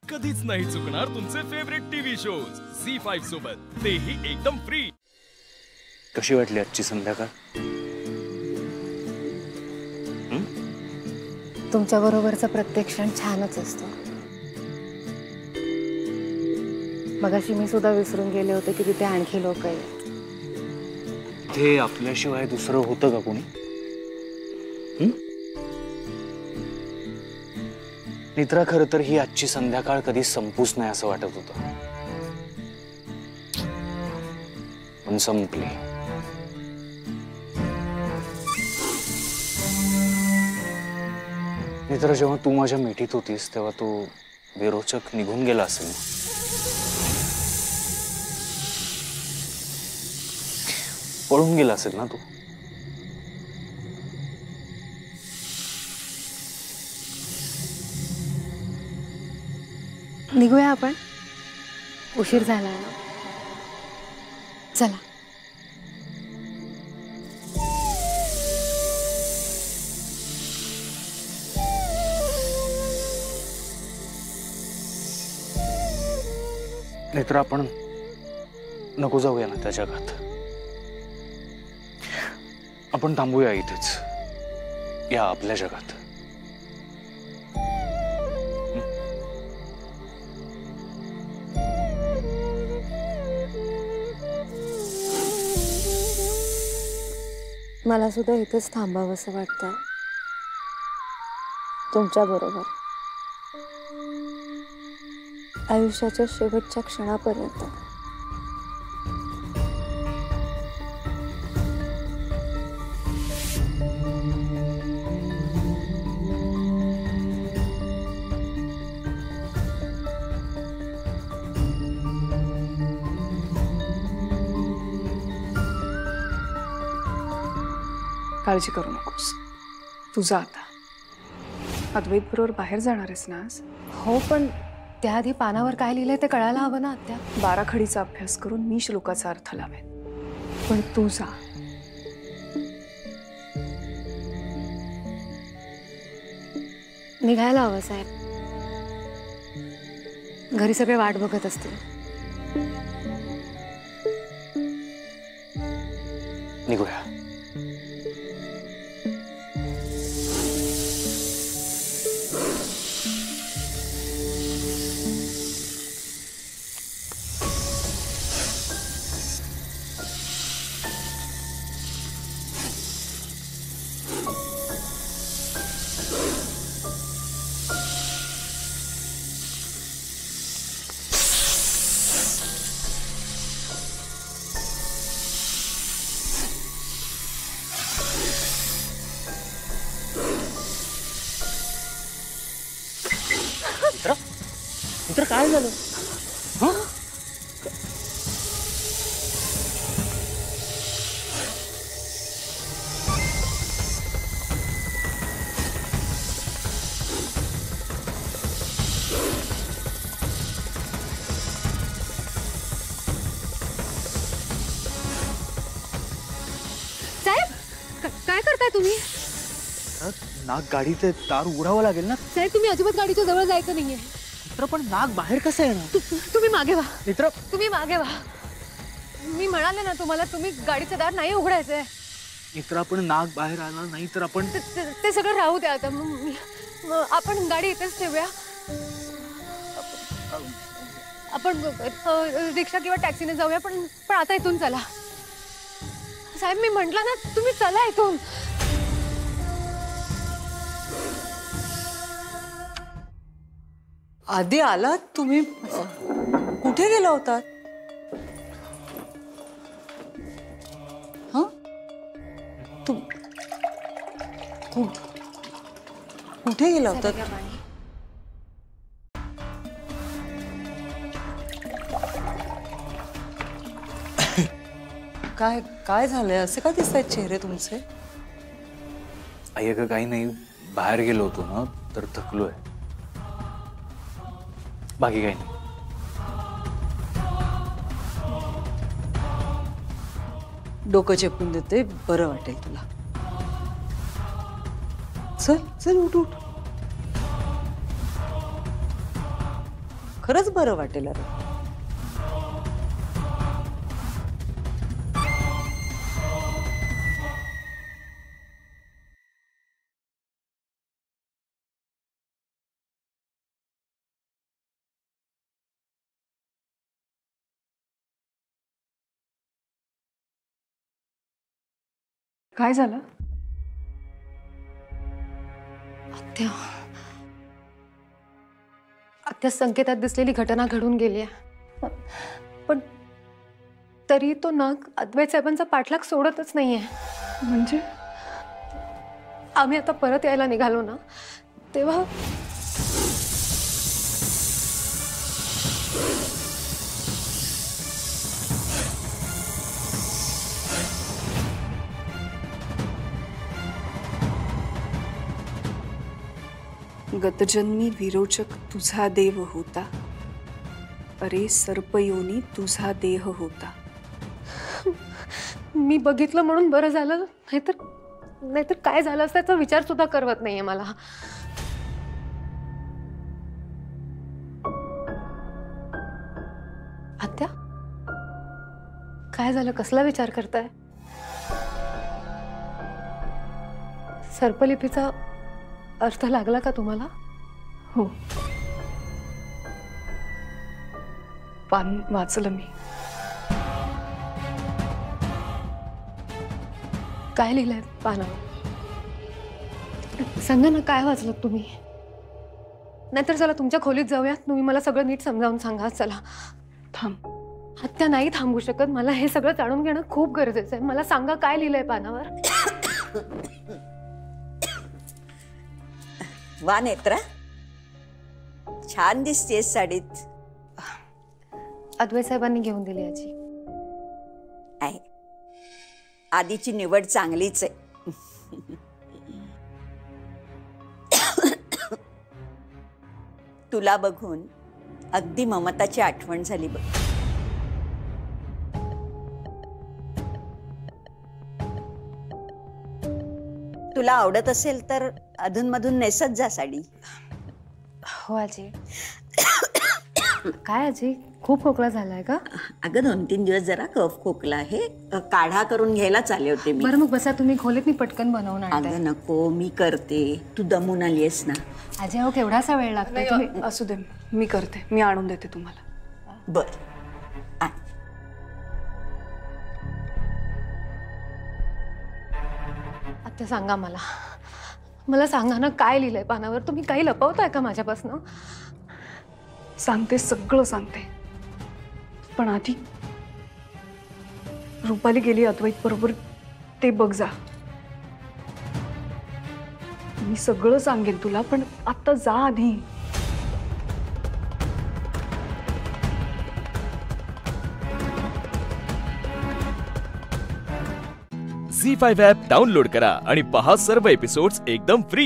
कधीच नाही चुकणार तुमचे फेवरेट टीव्ही शोज झी5 सोबत, तेही एकदम फ्री। कशी वाटली आजची संध्याकाळ? तुमच्या बरोबरचा प्रत्येक क्षण छानच असतो। मगाशी मी सुद्धा विसरून गेले होते की तिथे आणखी लोक आहेत। ते आपल्याशिवाय दुसरं होतं का कोणी? मित्रा, खरं तर ही आजची संध्याकाळ कधी संपूच नाही असं वाटत होतं, पण संपली। मित्र, जेव्हा तू माझ्या मिठीत होतीस तेव्हा तू बेरोचक निघून गेला असेल ना? पळून गेला असेल ना तू? निघूया आपण, उशीर झाला ना। चला। मित्र, आपण नको जाऊया ना त्या जगात। आपण थांबूया इथेच, या आपल्या जगात। मला सुद्धा इथेच थांबावंसं वाटतं, तुमच्या बरोबर आयुष्याच्या शेवटच्या क्षणापर्यंत। काळजी करू नकोस, तू जा आता। अद्वैत बरोबर बाहेर जाणार आहेस ना आज? हो, पण त्याआधी पानावर काय लिहिलंय ते कळायला हवं ना आत्या। बाराखडीचा अभ्यास करून मी श्लोकाचा अर्थ लावेन, पण तू जा। निघायला हवं साहेब, घरी सगळे वाट बघत असतील। निघूया। मित्र, काय झालं? साहेब, काय करताय तुम्ही? नाग गाडीचे तार उघडावं लागेल ना? साहेब, तुम्ही अजिबात गाडीच्या जवळ जायचं नाहीये। मित्र, पण नाग बाहेर कसं येणार? तुम्ही मागे व्हा मित्र, तुम्ही मागे व्हा। मी म्हणाले ना तुम्हाला, तुम्ही गाडीचं दार नाही उघडायचंय। मित्र, आपण नाग बाहेर आला नाही तर आपण ते सगळं राहू द्या आता। आपण गाडी इथेच ठेवूया। आपण रिक्षा किंवा टॅक्सीने जाऊया, पण आता इथून चला। साहेब, मी म्हटलं ना, तुम्ही चला इथून। आधी आलात तुम्ही? कुठे गेला होता? हाँ? कुठे गेला होता? काय काय झालंय? असे का दिसतायत चेहरे तुमचे? आई, का काही नाही, बाहेर गेलो होतो ना तर थकलोय, बाकी काही नाही। डोकं चेपून देते, बरं वाटेल तुला। चल चल, उठ उठ। खरंच बरं वाटेल अरे. काय झालं? आत्या आत्या संकेतात दिसलेली घटना घडून गेली आहे, पण तरी तो नाग अद्वैत साहेबांचा पाठलाग सोडतच नाहीये. म्हणजे आम्ही आता परत यायला निघालो ना, तेव्हा गतजन्मी विरोचक तुझा देव होता, अरे सर्पयोनी तुझा देह होता. मी बघितलं म्हणून बरं झालं, नाहीतर काय झालं असतं याचा विचार सुद्धा करवत नाहीये मला. आत्या काय झालं, कसला विचार करताय? सर्पलिपीचा अर्थ लागला का तुम्हाला? हो, पान वाचलं मी. काय लिहिलंय पानावर? सांगा ना, काय वाचलं तुम्ही? नाहीतर चला तुमच्या खोलीत जाऊया, तुम्ही मला सगळं नीट समजावून सांगा. चला. थांब. आत्या नाही थांबू शकत, मला हे सगळं जाणून घेणं खूप गरजेचं आहे. मला सांगा काय लिहिलंय पानावर. वा नेत्रा, छान दिसतेस साडीत. अद्वैत साहेबांनी घेऊन दिली आजी. आहे, आधीची निवड चांगलीच आहे. तुला बघून अगदी ममताची आठवण झाली बघ. तुला आवडत असेल तर अधूनमधून नेसत जा साडी. हो आजी. काय आजी, खूप खोकला झालाय का? अगं 2-3 दिवस जरा कफ खोकला आहे, काढा करून घ्यायला चालले होते मी. बरं मग बसा तुम्ही खोलीत, मी पटकन बनवून आणते. अगं नको, मी करते, तू दमून आलीयस ना. आजी अहो केवढासा वेळ लागतो. तुम्ही असू दे, मी करते, मी आणून देते तुम्हाला. बर. आता सांगा मला सांगा ना, काय लिहिलंय पानावर? तुम्ही काही लपवताय का माझ्यापासून? सांगते, सगळं सांगते, पण आधी रुपाली गेली अद्वैत बरोबर, ते बघ जा. मी सगळं सांगेन तुला, पण आता जा आधी. झी5 ॲप डाउनलोड करा आणि पहा सर्व एपिसोड्स एकदम फ्री.